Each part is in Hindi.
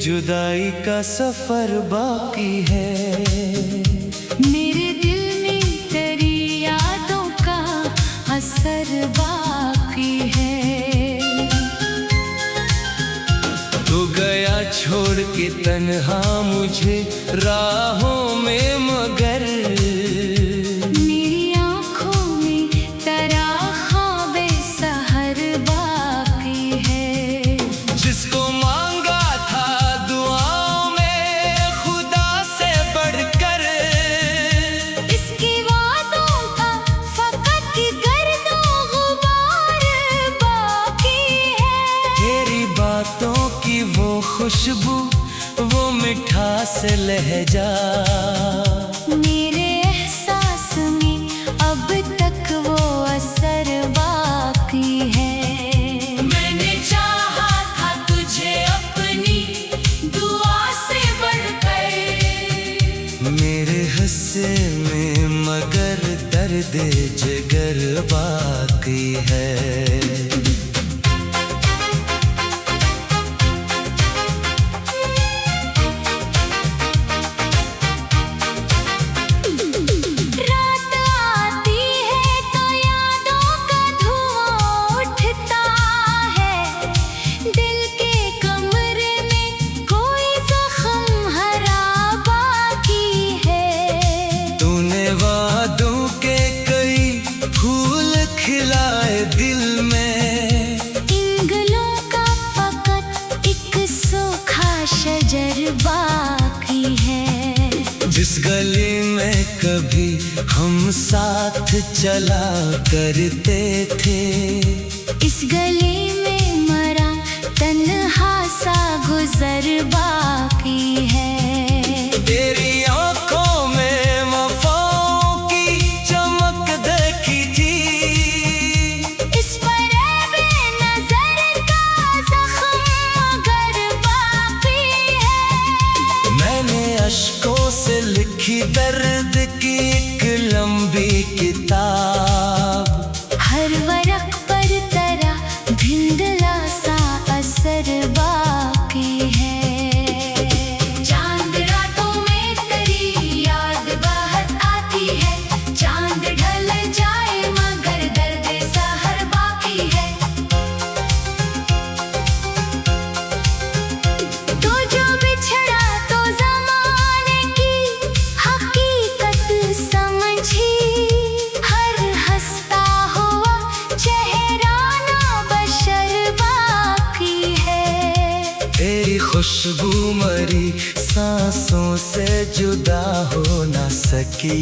जुदाई का सफर बाकी है। मेरे दिल में तेरी यादों का असर बाकी है। तू गया छोड़ के तन्हा मुझे राहों में, मगर मेरी आँखों में तेरा ख्वाबे सहर बाकी है। जिसको मांगा था दुआओं में खुदा से बढ़कर, इसकी वादों का फकत गर्दो गुबार बाकी है। तेरी बातों की वो खुशबू, वो मिठास लहजा, मेरे एहसास में अब तक वो असर बाकी है। मैंने चाहा था तुझे अपनी दुआ से बढ़कर, मेरे हिस्से में मगर दर्द जिगर बाकी है। रात आती है तो यादों का धुआं उठता है। दिल के कमरे में कोई जख्म हरा बाकी है। तूने वादों के कई फूल खिलाए दिल में, इन गलों का फकत एक सूखा शजर बाकी है। जिस गली में कभी हम साथ चला करते थे, इस गली में मरा तन्हा सा गुजर बाकी है। तेरी आंखों में वफाओं की चमक देखी थी, इस पर बेनज़र का ज़ख्म मगर बाकी है। मैंने अश्कों से लिखी दर्द की एक लंबी किताब, हर वरक पर तेरा धिंधला सा असर बाकी है। चांद रातों में तेरी याद बहुत आती है। चांद ढल जाए मगर दर्द सहर बाकी है। तो जो बिछड़ा तो ज़माने की हकीकत समझी, हर हंसता हुआ चेहरा ना बशर बाकी है। तेरी खुशबू मरी सांसों से जुदा हो न सकी,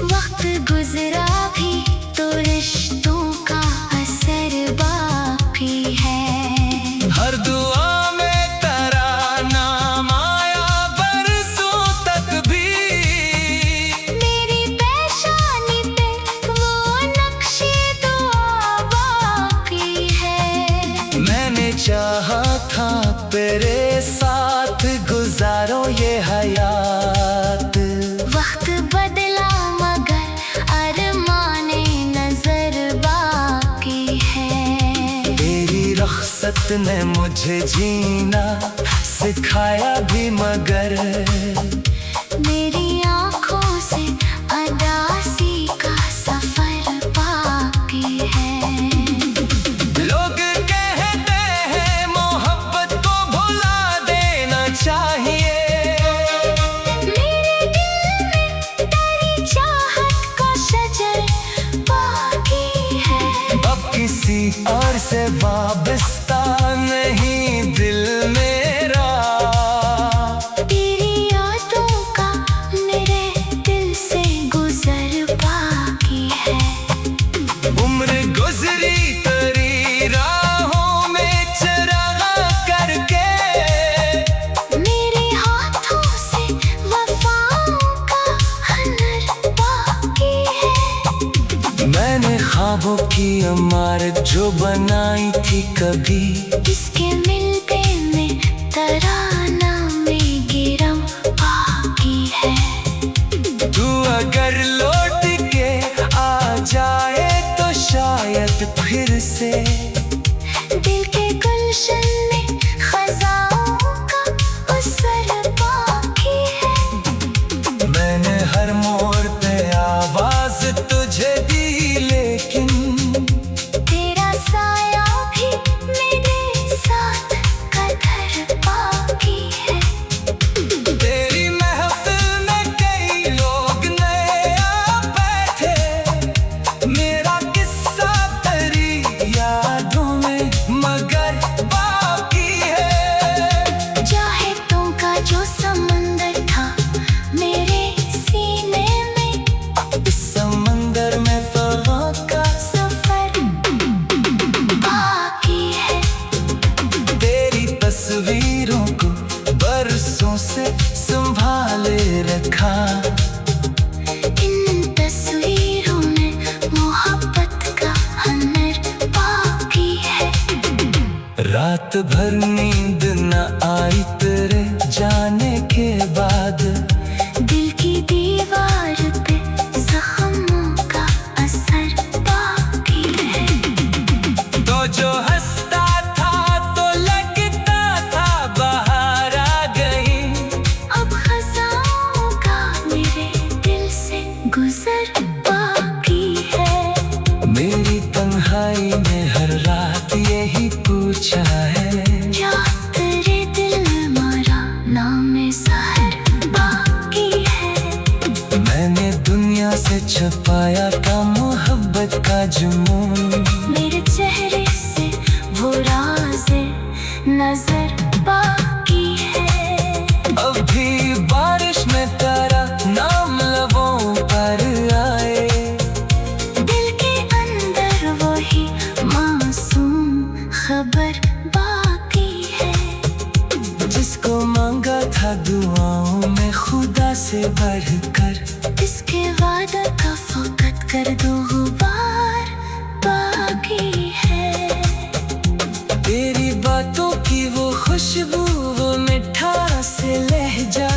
वक्त गुजरा भी तो रिश्तों का असर बाकी है। हर दुआ में तेरा नाम आया बरसों तक भी, मेरी पेशानी पे वो नक्शे दुआ बाकी है। मैंने चाहा था तेरे साथ गुजारो ये हयात, वक्त बदला मगर अरमाने नजर बाकी है। तेरी रख्सत ने मुझे जीना सिखाया भी, मगर मेरी आँखों से अदासी का सफर बाकी है। लोग कहते हैं मोहब्बत को भुला देना चाहिए, मेरे दिल में तेरी चाहत का शजर बाकी है। अब किसी और से वाबस्ता नहीं दिल मेरा, तेरी यादों का मेरे दिल से गुजर बाकी है। उम्र गुजरी तेरी राहों में चरागा करके, मेरे हाथों से वफाओं का हनर बाकी है। मैंने ख्वाबों की इमारत जो बनाई थी कभी, इसके मिलते में तराना में गिरम बाकी है। तू अगर लौट के आ जाए तो शायद फिर से दिल के गुलशन में खज़ाओं का रखा। इन तस्वीरों में मोहब्बत का हुनर बाकी है। रात भर नींद न आई तेरे जाने के बाद, दिल की दीवार पे जख्मों का असर बाकी है। तो जो हंसता था तो लगता था बाहर आ गई, अब खज़ाओं का मेरे दिल से गुजर बाकी है। मेरी तन्हाई में हर रात यही पूछा है, क्या तेरे दिल में मेरा नाम सहर बाकी है। मैंने दुनिया से छुपाया था मोहब्बत का जुनून, मेरे चेहरे से वो राज़े नजर बाकी है। अब भी बारिश में तेरा नाम लबों पर आए, दिल के अंदर वही मासूम खबर बाकी है। जिसको मांगा था दुआओं में खुदा से बढ़कर, इसके वादा का फकत कर दो गुबार बाकी है। तेरी बातों की वो खुशबू, वो मीठा से लहजा,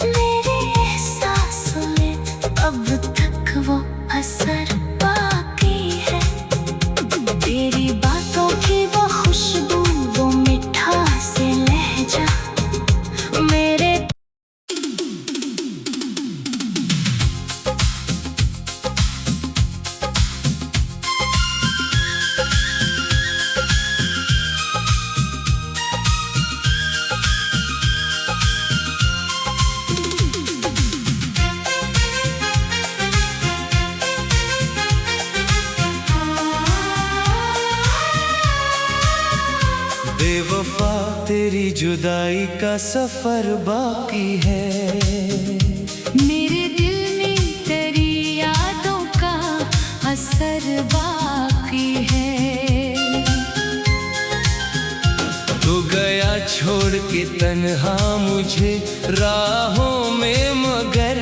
मेरे एहसासों में अब तक वो असर बाकी है। तेरी बातों की वो खुशबू, वो मीठा से लहजा, मेरे बेवफा तेरी जुदाई का सफर बाकी है। मेरे दिल में तेरी यादों का असर बाकी है। तू गया छोड़ के तन्हा मुझे राहों में, मगर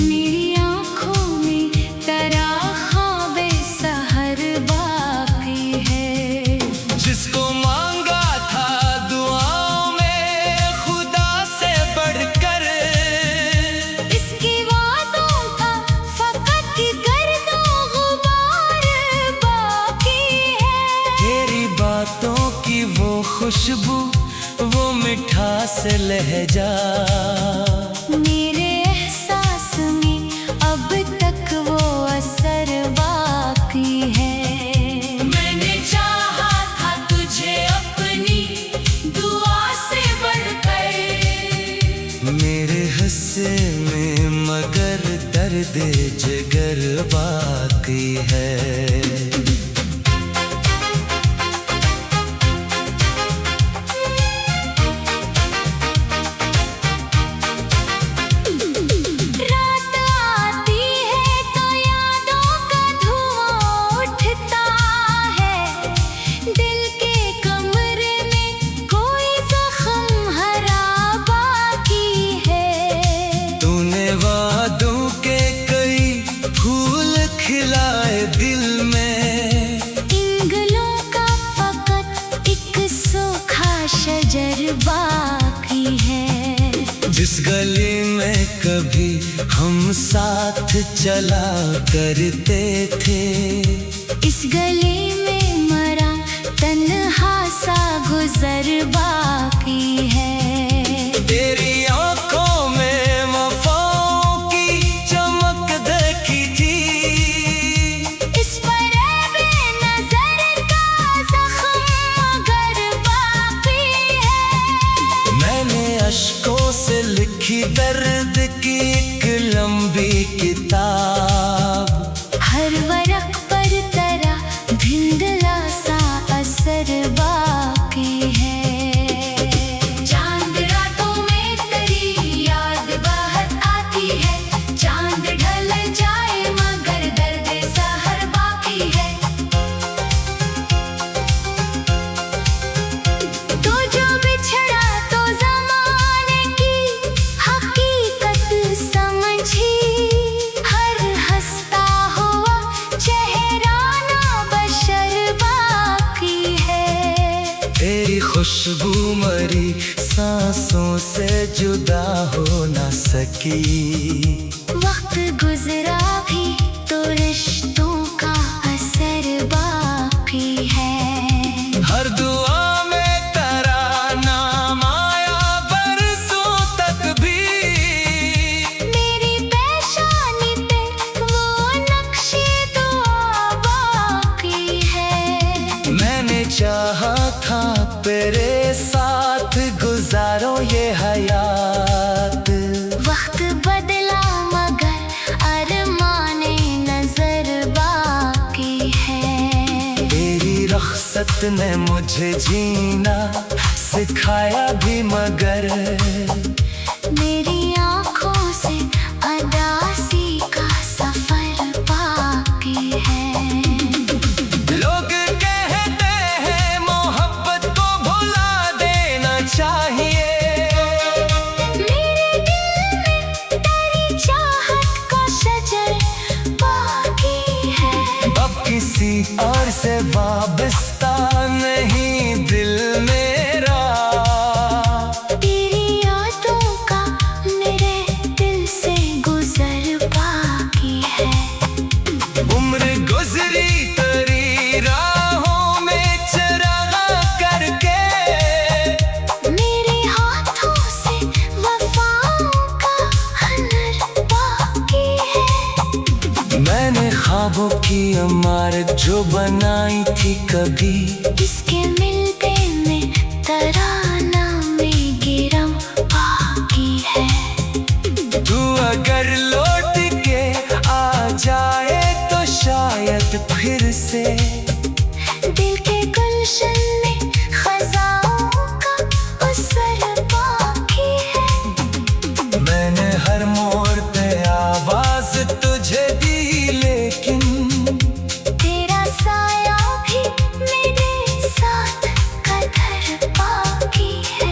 मेरी आँखों में तेरा ख्वाबे सहर बाकी है। जिसको मांगा था दुआओं में खुदा से बढ़कर, इसकी वादों का फकत कर दो गुबार बाकी है। तेरी बातों की वो खुशबू, वो मीठा से लहजा, मेरे एहसास में अब तक वो असर बाकी है। मैंने चाहा था तुझे अपनी दुआ से बढ़कर, मेरे हिस्से में मगर दर्द जिगर बाकी है। रात आती है तो यादों का धुआं उठता है। दिल के कमरे में कोई जख्म हरा बाकी है। तूने वादों के कई फूल खिलाए दिल में, इन गलों का फकत एक सूखा शजर बाकी है। जिस गली में कभी हम साथ चला करते थे, इस गली में मरा तन्हा सा गुजर बाकी है। तेरी आंखों में वफाओं की चमक देखी थी, इस पर बेनज़र का ज़ख्म मगर बाकी है। मैंने अश्कों से लिखी दर्द की एक लंबी किताब, हर वरक पर तेरा धिंधला सा असर बाकी है। चांद रातों में तेरी याद बहुत आती है। चांद ढल जाए मगर दर्द सहर बाकी है। तो जो बिछड़ा तो ज़माने की खुशबू मरी सांसों से जुदा हो ना सकी। वक्त गुजरा भी तो रिश्तों का असर बाकी है। हर दुआ में तेरा नाम आया बरसों तक भी। मेरी पेशानी पे वो नक्शे दुआ बाकी है। मैंने चाहा था तेरे साथ गुजारो ये हयात। वक्त बदला मगर अरमाने नजर बाकी है। तेरी रख्सत ने मुझे जीना सिखाया भी मगर मेरी आँखों से अदासी का सफर बाकी है। लोग कहते हैं मोहब्बत को भुला देना चाहिए। मेरे दिल में तेरी चाहत का शजर बाकी है। अब किसी और से वाबस्ता नहीं दिल मेरा। तेरी यादों का मेरे दिल से गुजर बाकी है। उम्र गुजरी तेरी राहों में चरागा करके। मेरे हाथों से वफाओं का हुनर बाकी है। मैंने ख्वाबों की इमारत जो बनाई थी कभी। इसके मिलते में तराना में गिरम बाकी है। तू अगर लौट के आ जाए तो शायद फिर से दिल के गुलशन में खजाओं का असर बाकी है। मैंने हर मोड़ पे आवाज तुझे दी लेकिन तेरा साया भी मेरे साथ कदर बाकी है।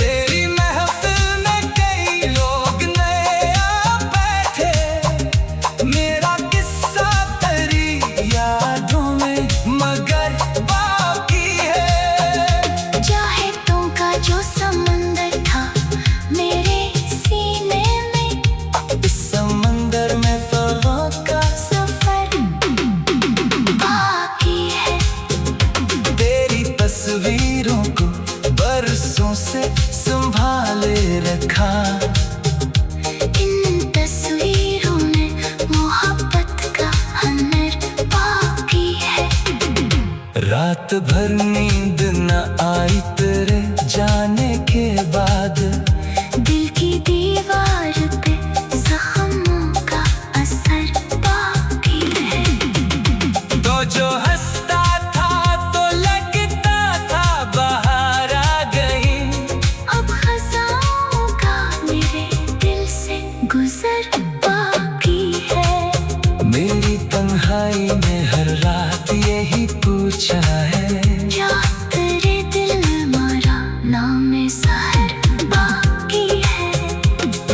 तेरी महफिल में कई लोग नए आ बैठे। मेरा किस्सा तेरी यादों में मगर बाकी है। चाहतों का जो समंदर था मेरे सीने में, इस समंदर में फ़ग़ा का सफर बाकी है। तेरी तस्वीरों को बरसों से संभाले रखा। इन तस्वीरों में मोहब्बत का हुनर बाकी है। रात भर नींद न आई तेरे जाने के बाद। दिल की दीवार पे जख्मों का असर बाकी है। तो जो हंसता था तो लगता था बाहर आ गई। अब खजाओं का मेरे दिल से गुजर बाकी है। मेरी तन्हाई में हर रात यही पूछा है। क्या तेरे दिल में मारा नाम सहर बाकी है।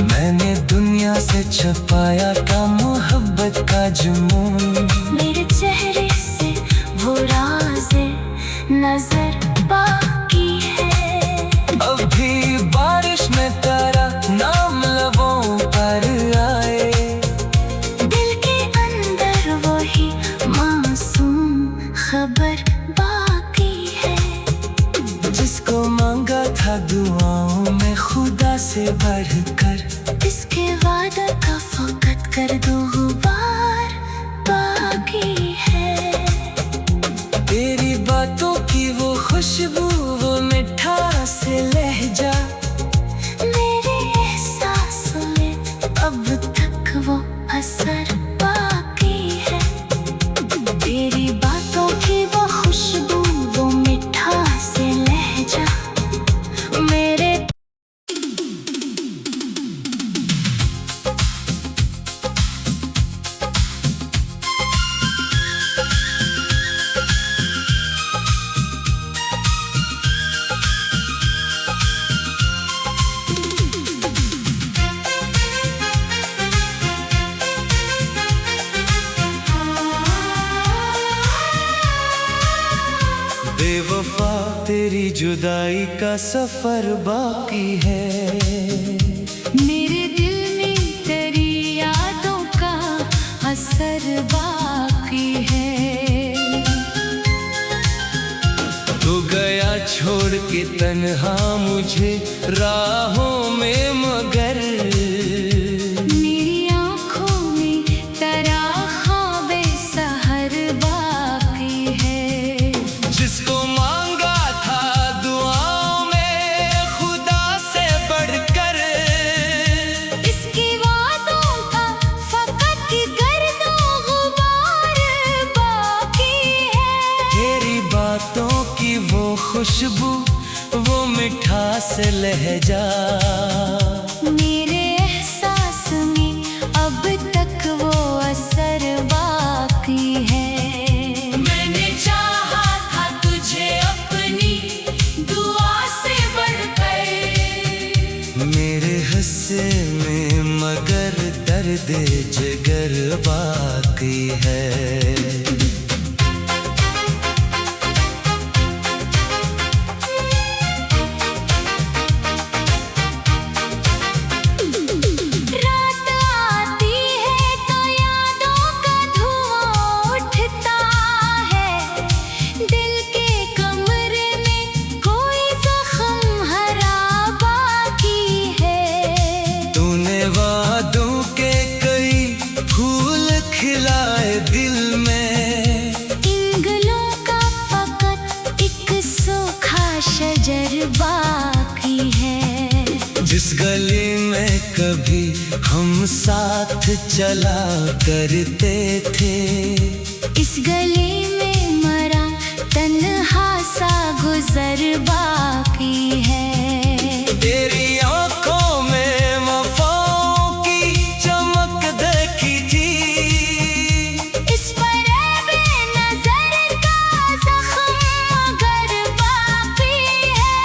मैंने दुनिया से छुपाया था मोहब्बत का जुनून। मेरे चेहरे से वो राज़े नजर बाकी है। अभी बारिश में तेरा नाम लबों पर आए। दिल के अंदर वही मासूम खबर बाकी है। जिसको मांगा था दुआओं में खुदा से बढ़कर। इसके वादा का फकत कर दो गुबार बाकी है। तेरी बातों की वो खुशबू वो मीठा से लहजा। मेरे एहसासों में अब तक वो असर बाकी है। तेरी बातों की वो खुशबू वो मीठा से लहजा। मेरे तेरी जुदाई का सफर बाकी है। मेरे दिल में तेरी यादों का असर बाकी है। तू गया छोड़ के तन्हा मुझे राहों में, मगर मेरी आँखों में तेरा ख्वाबे सहर बाकी है। जिसको मांगा था दुआओं में खुदा से बढ़कर, इसकी वादों का फकत गर्दो गुबार बाकी है। तेरी बातों की वो खुशबू, वो मिठास लहजा, मेरे एहसास में अब तक वो असर बाकी है। मैंने चाहा था तुझे अपनी दुआ से बढ़कर, मेरे हिस्से में मगर दर्द जिगर बाकी है। रात आती है तो यादों का धुआं उठता है। दिल के कमरे में कोई जख्म हरा बाकी है। तूने वादों के कई फूल खिलाए दिल में, इन गलों का फकत एक सूखा शजर बाकी है। जिस गली में कभी हम साथ चला करते थे, इस गली में मरा तन्हा सा गुजर बाकी है। तेरी आंखों में वफाओं की चमक देखी थी, इस पर बेनज़र का ज़ख्म मगर बाकी है।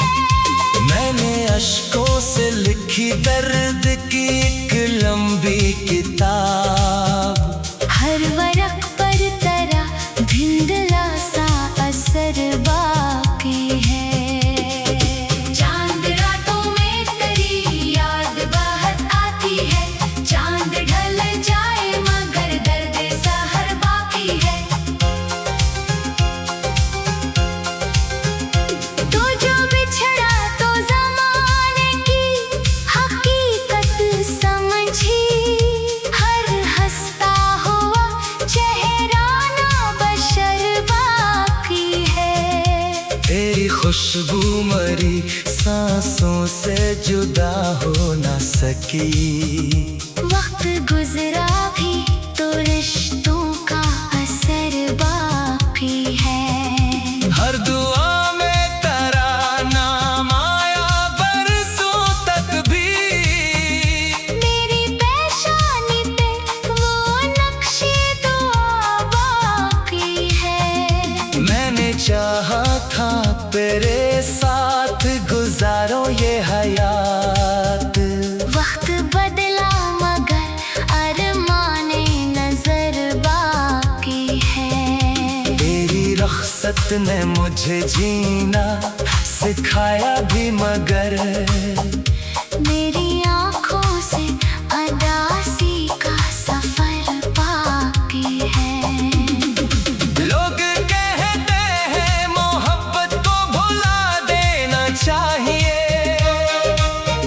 मैंने अश्कों से लिखी दर्द की एक लंबी किताब, हर वरक पर तेरा धिंधला सा असर बाकी है। चांद रातों में तेरी याद बहुत आती है, चांद ढल जाए मगर दर्द सहर बाकी है। तू जो बिछड़ा तो ज़माने की हकीकत समझी, हर हंसता हुआ चेहरा ना बशर बाकी है। तेरी खुशबू मरी सांसों से जुदा हो ना सकी। वक्त गुजरा भी तो रिश्तों का असर बाकी है। हर दुआ में तेरा नाम आया बरसों तक भी, मेरी पेशानी पे वो नक्शे दुआ बाकी है। मैंने चाहा था तेरे साथ गुजारो ये हयात। वक्त बदला मगर अरमाने नजर बाकी है। तेरी रख्सत ने मुझे जीना सिखाया भी, मगर मेरी आँखों से अदासी का सफर बाकी है। लोग कहते हैं मोहब्बत को भुला देना चाहिए,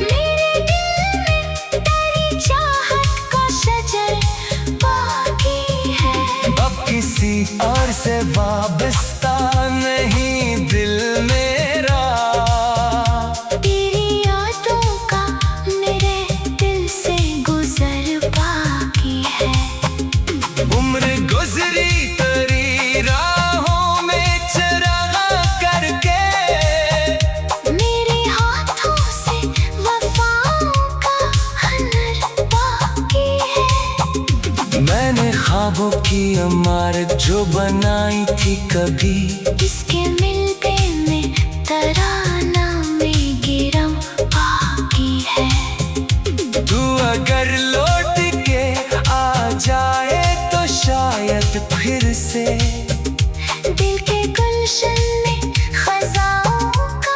मेरे दिल में तेरी चाहत का शजर बाकी है। अब किसी और से वाबस्ता नहीं दिल मेरा, तेरी यादों का मेरे दिल से गुजर बाकी है। उम्र गुजरी तेरी राहों में चरागा करके, मेरे हाथों से वफाओं का हनर बाकी है। मैंने ख्वाबों की इमारत जो बनाई थी कभी, इसके मिलते में तराना में गिरम बाकी है। तू अगर लौट के आ जाए तो शायद फिर से दिल के गुलशन में खजाओं का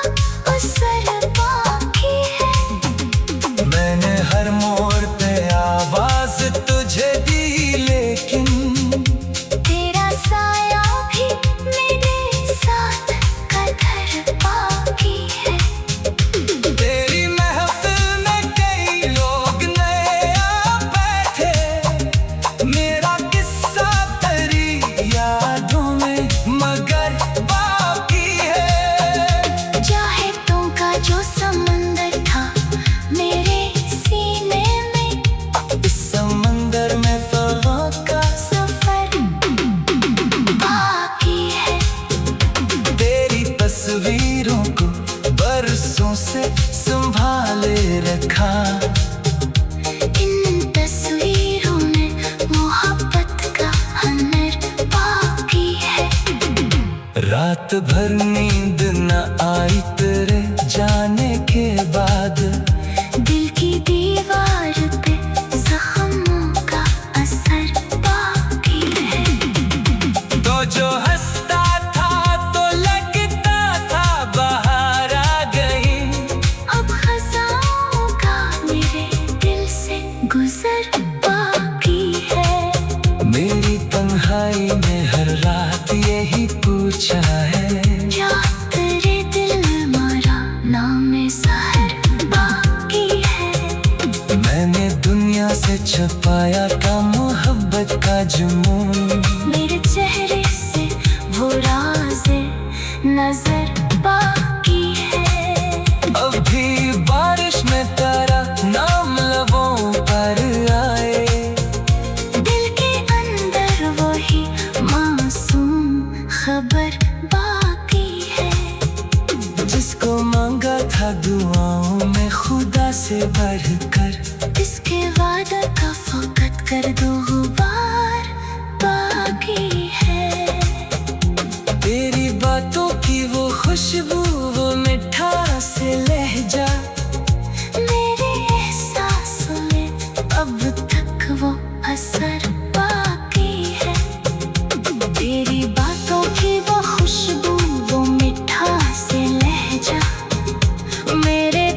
भर नींद न आई तेरे जाने के बाद। दिल की दीवार पे जख्मों का असर बाकी है। तो जो हंसता था तो लगता था बाहर आ गई। अब खज़ाओं का मेरे दिल से गुजर बाकी है। मेरी तन्हाई में हर रात यही पूछा है, क्या तेरे दिल में मारा नाम सहर बाकी है। मैंने दुनिया से छुपाया था मोहब्बत का जुनून। मेरे चेहरे से वो राज़े नजर बाकी है। अभी बारिश में तेरा नाम लबों पर आए। दिल के अंदर वही मासूम खबर बाकी है। जिसको मांगा था दुआओं में खुदा से बढ़कर, इसके वादा का फकत कर दो गुबार बाकी है। तेरी बातों की वो खुशबू, वो मिठा से लहजा, मेरे एहसासों में अब तक वो असर बाकी है। तेरी बातों की वो खुशबू, वो मिठा से लहजा, मेरे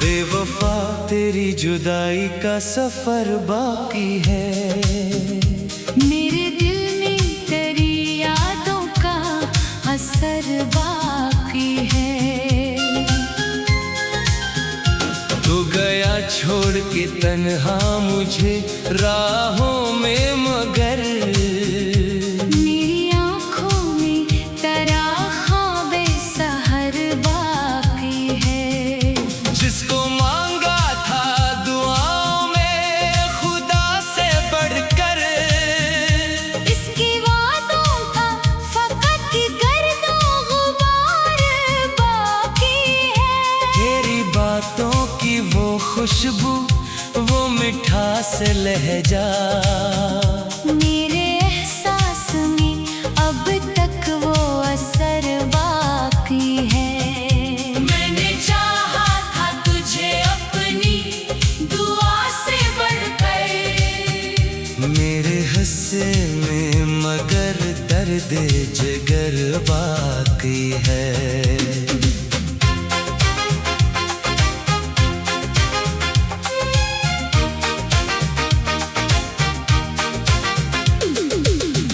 बेवफा तेरी जुदाई का सफर बाकी है। मेरे दिल में तेरी यादों का असर बाकी है। तू गया छोड़ के तन्हा मुझे राहों में, मगर मेरी आँखों में तेरा ख्वाबे सहर बाकी है। जिसको मांगा था दुआओं में खुदा से बढ़कर, इसकी वादों का फकत गर्दो गुबार बाकी है। तेरी बातों की वो खुशबू, वो मिठा से लहजा, मेरे एहसास में अब तक वो असर बाकी है। मैंने चाहा था तुझे अपनी दुआ से बढ़कर, मेरे हिस्से में मगर दर्द जिगर बाकी है।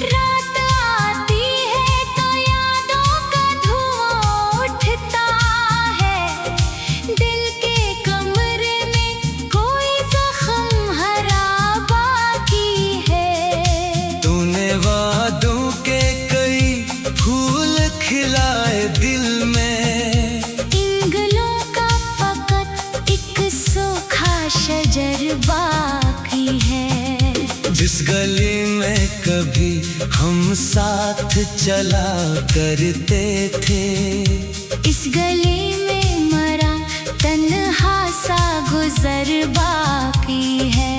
रात आती है तो यादों का धुआं उठता है। दिल के कमरे में कोई जख्म हरा बाकी है। तूने वादों के कई फूल खिलाए दिल में, इन गलों का फकत एक सूखा शजर बाकी है। जिस गली में कभी हम साथ चला करते थे, इस गली में मरा तन्हा सा गुजर बाकी है।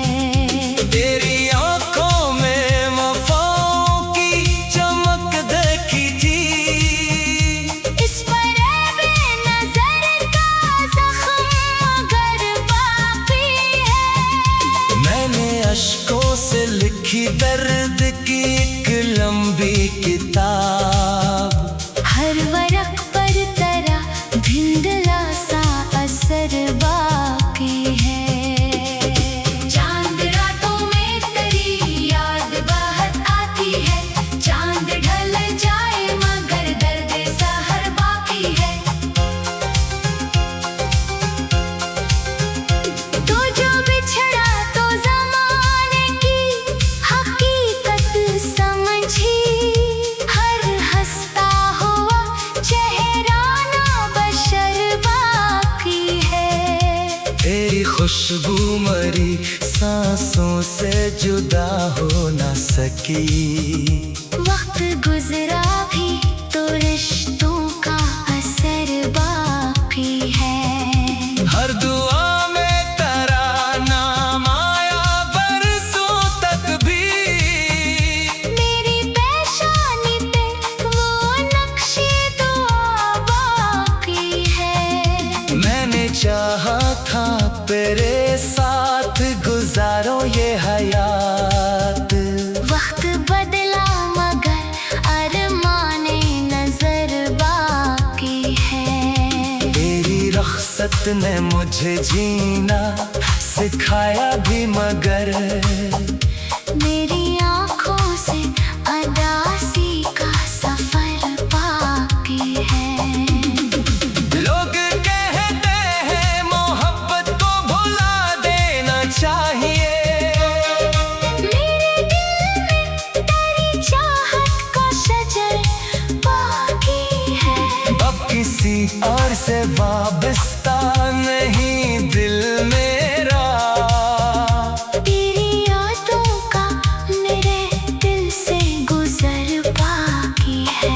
तेरी आंखों में वफाओं की चमक देखी थी। इस पर बेनज़र का ज़ख्म मगर बाकी है। मैंने अश्कों से लिखी दर्द की एक लंबी किताब, हर वरक पर तेरा धिंधला सा असर बाकी है। चांद रातों में तेरी याद बहुत आती है। चांद ढल जाए मगर दर्द सहर बाकी है। तो जो बिछड़ा तो ज़माने की हकीकत समझी, हर खुशबू मरी सांसों से जुदा हो ना सकी। वक्त गुजरा भी तो रिश्तों का असर बाकी है। हर दुआ में तेरा नाम आया बरसों तक भी। मेरी पेशानी पे वो नक्शे दुआ बाकी है। मैंने चाहा था तेरे साथ गुजारो ये हयात। वक्त बदला मगर अरमाने नजर बाकी है। तेरी रख्सत ने मुझे जीना सिखाया भी मगर मेरी आँखों से अदासी का सफर बाकी है। लोग कहते हैं मोहब्बत को भुला देना चाहिए। मेरे दिल में तेरी चाहत का शजर बाकी है। अब किसी और से वाबस्ता नहीं दिल मेरा। तेरी यादों का मेरे दिल से गुजर बाकी है।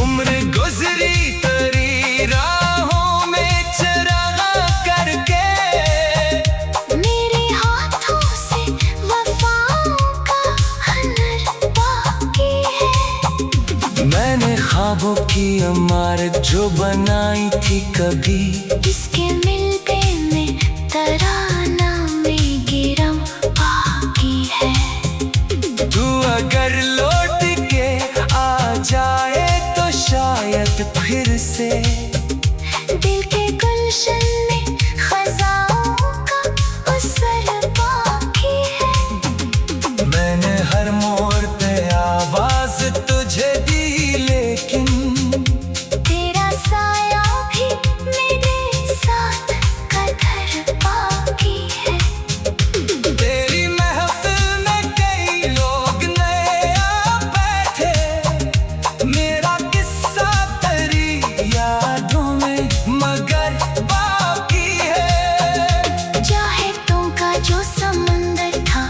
उम्र गुजरी तेरी राहों में चरागा करके। मेरे हाथों से वफाओं का हुनर बाकी है। मैंने ख्वाबों की इमारत जो बनाई थी कभी। इसके मिलते में तराना में गिरम बाकी है। तू अगर लौट के आ जाए तो शायद फिर से दिल के गुलशन में खजाओं का असर बाकी है। मैंने हर मोड़ पे आवाज तुझे दी लेकिन तेरा साया भी मेरे साथ कदर बाकी है। तेरी महफिल में कई लोग नए आ बैठे। मेरा किस्सा तेरी यादों में मगर बाकी है। चाहतों का जो समंदर था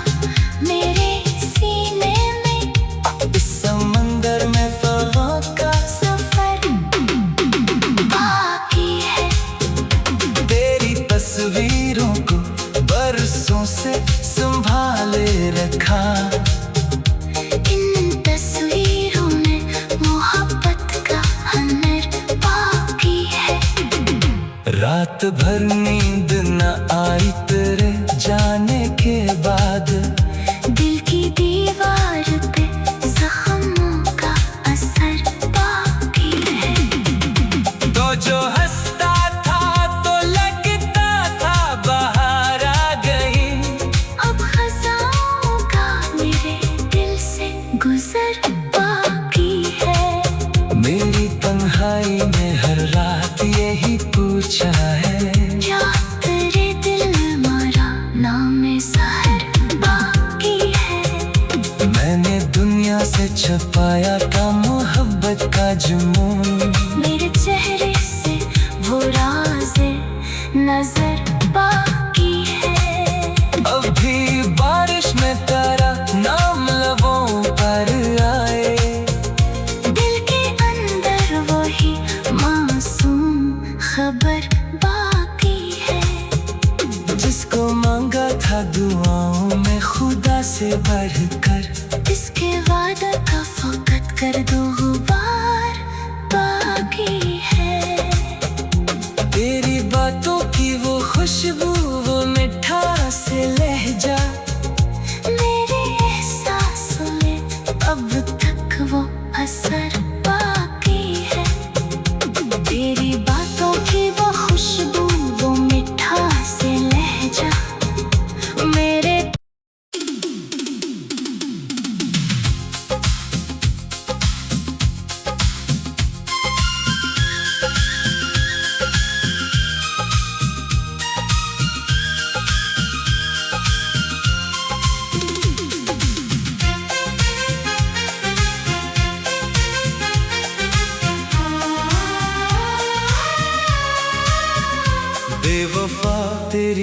मेरे सीने में, इस समंदर में फ़ग़ा का सफर बाकी है। तेरी तस्वीरों को बरसों से संभाले रखा। इन तस्वीरों में मोहब्बत का हुनर बाकी है। रात भर नींद न आई तेरे जाने के बाद। दिल की दीवार पे जख्मों का असर बाकी है। तो जो हंसता था तो लगता था बाहर आ गई। अब खजाओं का मेरे दिल से गुजर बाकी है। मेरी तन्हाई में हर रात यही पूछा है। क्या तेरे दिल में मारा नाम सहर बाकी है। मैंने दुनिया से छुपाया था मोहब्बत का जुनून। मेरे चेहरे से वो राज़े नजर बाकी है। अभी बारिश में तेरा नाम लबों पर आए। दिल के अंदर वही मासूम खबर बाकी है। जिसको मांगा था दुआओं में खुदा से बढ़कर। इसके वादा का फकत कर दो गुबार बाकी है। तेरी बातों की वो खुशबू वो मिठास लहजा। मेरे एहसासों में अब तक वो असर बाकी है। तेरी बातों की वो खुशबू वो मिठास लहजा मेरे।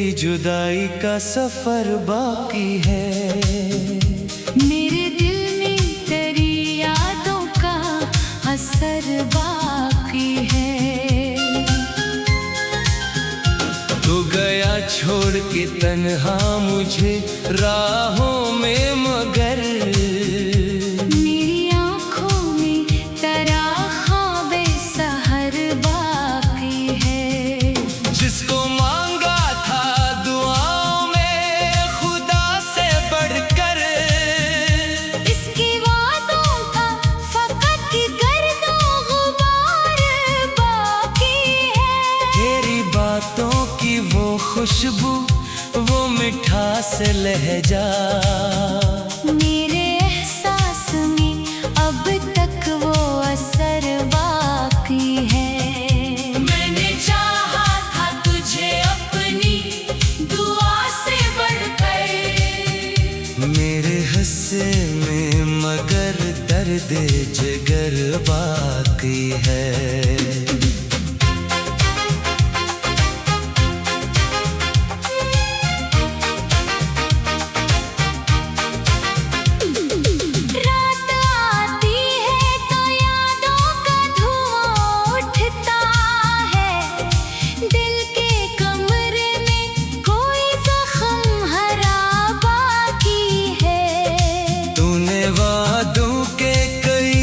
तेरी जुदाई का सफर बाकी है। मेरे दिल में तेरी यादों का असर बाकी है। तू गया छोड़ के तन्हा मुझे राहों में, मगर मेरी आँखों में तेरा ख्वाबे सहर बाकी है। जिसको मांगा था दुआओं में खुदा से बढ़कर, इसकी वादों का फकत गर्दो गुबार बाकी है। तेरी बातों की वो खुशबू, वो मिठास लहजा, मेरे एहसास में अब तक वो असर बाकी है। मैंने चाहा था तुझे अपनी दुआ से बढ़कर, मेरे हिस्से में मगर दर्द जिगर बाकी है। रात आती है तो यादों का धुआं उठता है। दिल के कमरे में कोई जख्म हरा बाकी है। तूने वादों के कई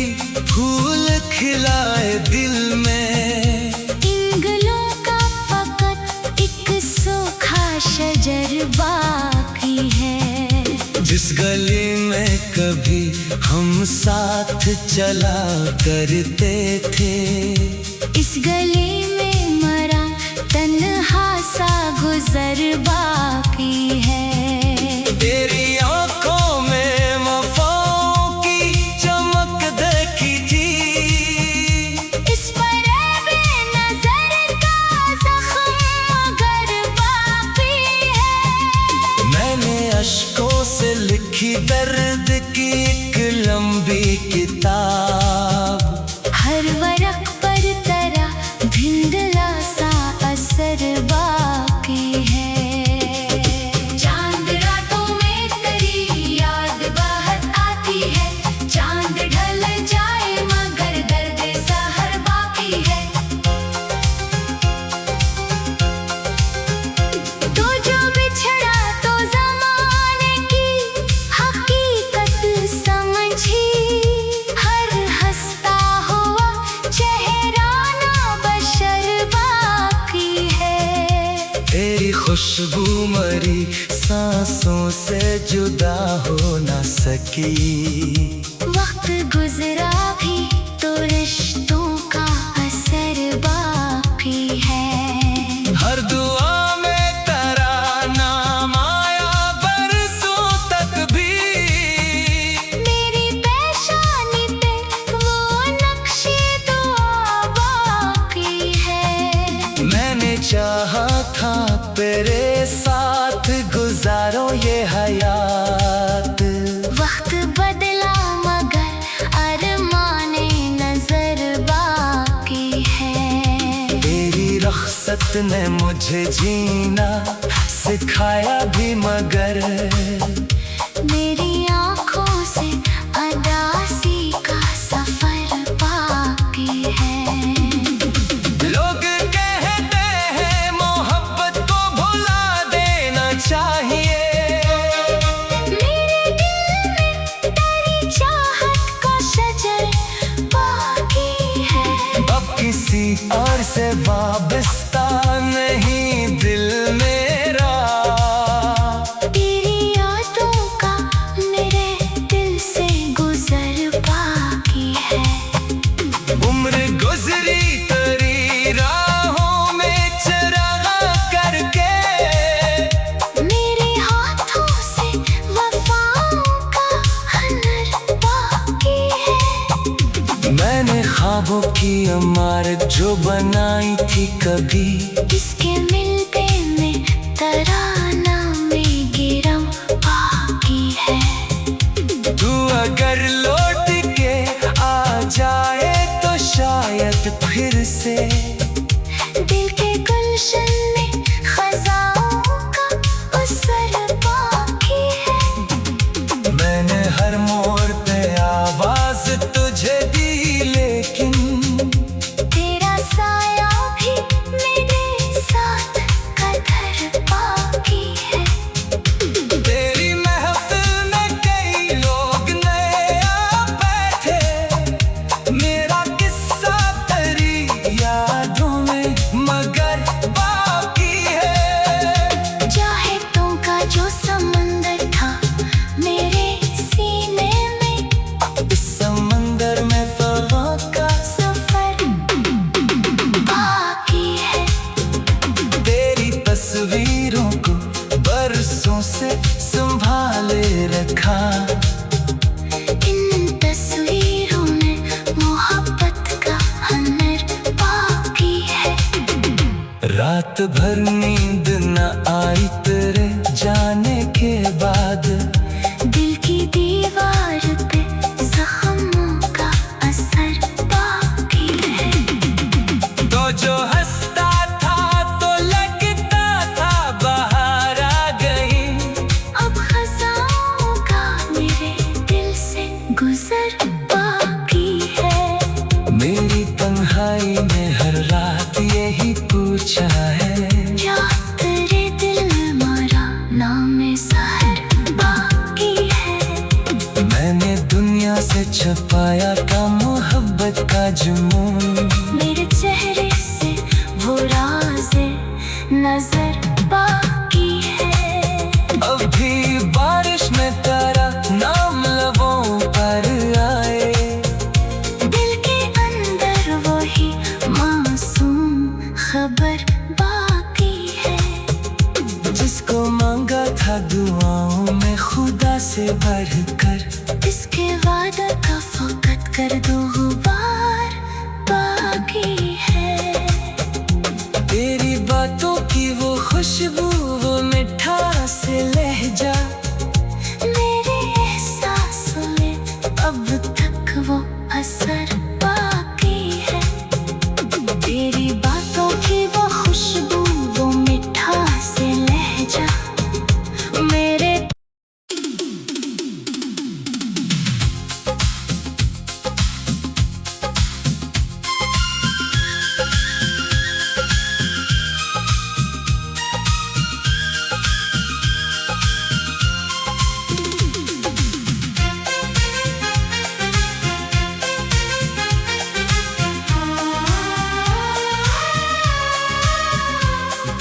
फूल खिलाए दिल में, इन गलों का फकत एक सूखा शजर बाकी है। जिस गली में कभी हम साथ चला करते थे, इस गली में मरा तन्हा सा गुजर बाकी है। तेरी आंखों में वफाओं की चमक देखी थी, इस पर बेनज़र का ज़ख्म मगर बाकी है। मैंने अश्कों से लिखी दर्द की एक लंबी किताब, हर वरक पर तेरा धिंधला सा असर बाकी है। चांद रातों में तेरी याद बहुत आती है। चांद ढल जाए मगर दर्द सहर बाकी है। तो जो बिछड़ा तो ज़माने की हकीकत समझी, हर हंसता हुआ चेहरा ना बशर बाकी है। तेरी खुशबू मरी सांसों से जुदा हो न सकी, वक्त गुजरा भी तो रिश्तों का असर बाकी है। हर दुआ में तेरा नाम आया बरसों तक भी, मेरी पेशानी पे वो नक्शे दुआ बाकी है। मैंने चाहा था तेरे साथ गुजारो ये हयात, वक्त बदला मगर अरमाने नजर बाकी है। तेरी रख्सत ने मुझे जीना सिखाया भी, मगर मेरी आँखों से अदासी का सफर बाकी है। लोग कहते हैं मोहब्बत को भुला देना चाहिए, मेरे दिल में तेरी चाहत का शजर बाकी है। अब किसी और से वाबस्ता नहीं दिल मेरा, तेरी यादों का मेरे दिल से गुजर बाकी है। उम्र गुजरी तेरी राहों में चरागा करके, मेरे हाथों से वफाओं का हुनर बाकी है। मैंने ख्वाबों की इमारत जो बनाई थी कभी, इसके मिलते में तराना में गिरम बाकी है। तू अगर लौट के आ जाए तो शायद फिर से दिल के गुलशन में खजाओं का हर मोड़ पे आवाज तुझे दी, लेकिन तेरा साया भी मेरे साथ कदर बाकी है। तेरी महफिल में कई लोग नए आ बैठे, मेरा किस्सा तेरी यादों में मगर बाकी है। चाहतों का जो समंदर था मेरे सीने में, इस समंदर में फ़ग़ा का सफर बाकी है। तेरी तस्वीरों को बरसों से संभाले रखा, इन तस्वीरों में मोहब्बत का हनर बाकी है। रात भर नींद न आई तेरे जाने के बाद, दिल की दीवार पे जख्मों का असर बाकी है। तो जो हंसता था तो लगता था बाहर आ गई, अब खज़ाओं का मेरे दिल से गुजर बाकी है। मेरी तन्हाई में हर रात यही पूछा है, क्या तेरे दिल में मरा नाम सहर बाकी है। मैंने दुनिया से छुपाया था मोहब्बत का जुनून, मेरे चेहरे से वो राज़े नजर बाकी है। अब भी बारिश में तेरा नाम लबों पर आए, दिल के अंदर वही मासूम खबर बाकी है। जिसको मांगा था दुआओं में खुदा से बढ़कर, इसके वादा का फकत कर दो गुबार बाकी है। तेरी बातों की वो खुशबू, वो मिठास लहजा, मेरे एहसासों में अब तक वो असर बाकी है। तेरी बातों की वो खुशबू, वो मिठास लहजा, मेरे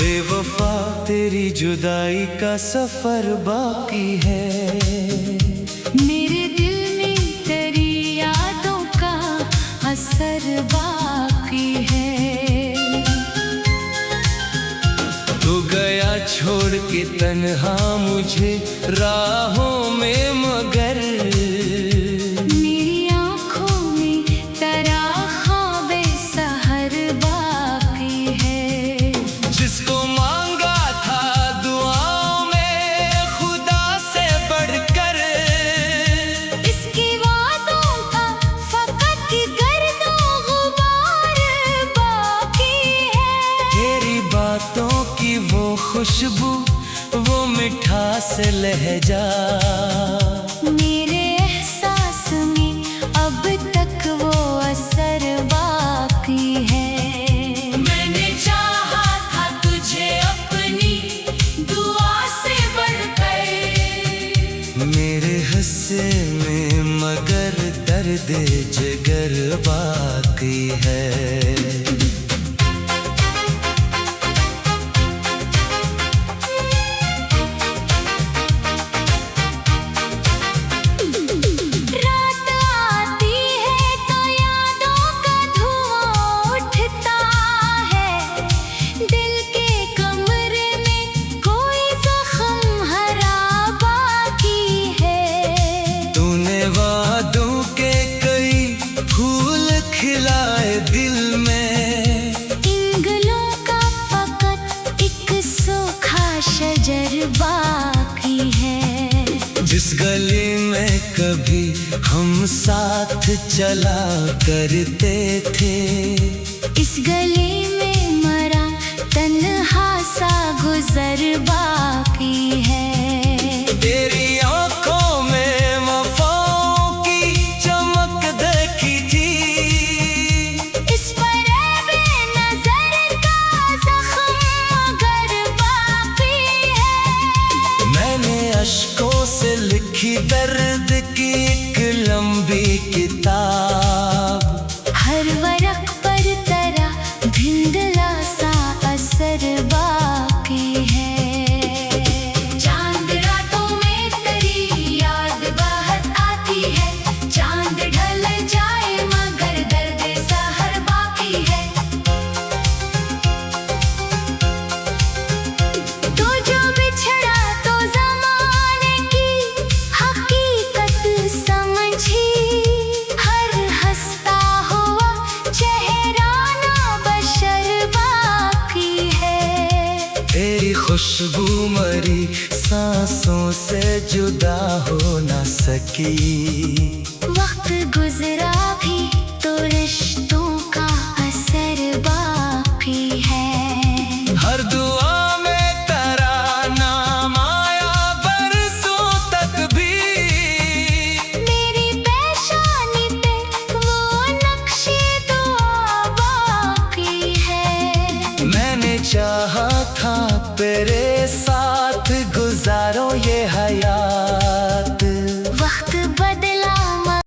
बेवफा तेरी जुदाई का सफर बाकी है। मेरे दिल में तेरी यादों का असर बाकी है। तू गया छोड़ के तन्हा मुझे राहों में, मगर मेरी आँखों में तेरा ख्वाबे सहर बाकी है। जिसको मांगा था दुआओं में खुदा से बढ़कर, इसकी वादों का फकत गर्दो गुबार बाकी है। तेरी बातों की वो खुशबू, वो मिठास लहजा, मेरे एहसास में अब तक वो असर बाकी है। मैंने चाहा था तुझे अपनी दुआ से बढ़कर, मेरे हिस्से में मगर दर्द जिगर बाकी है। रात आती है तो यादों का धुआं उठता है। दिल के कमरे में कोई जख्म हरा बाकी है। तूने वादों के कई फूल खिलाए दिल में, इन गलों का फकत एक सूखा शजर बाकी है। जिस गली में कभी हम साथ चला करते थे, इस गली में मरा तन्हा सा गुजर बाकी है। तेरी आंखों में वफा खुशबू मरी सांसों से जुदा हो ना सकी। वक्त गुजरा भी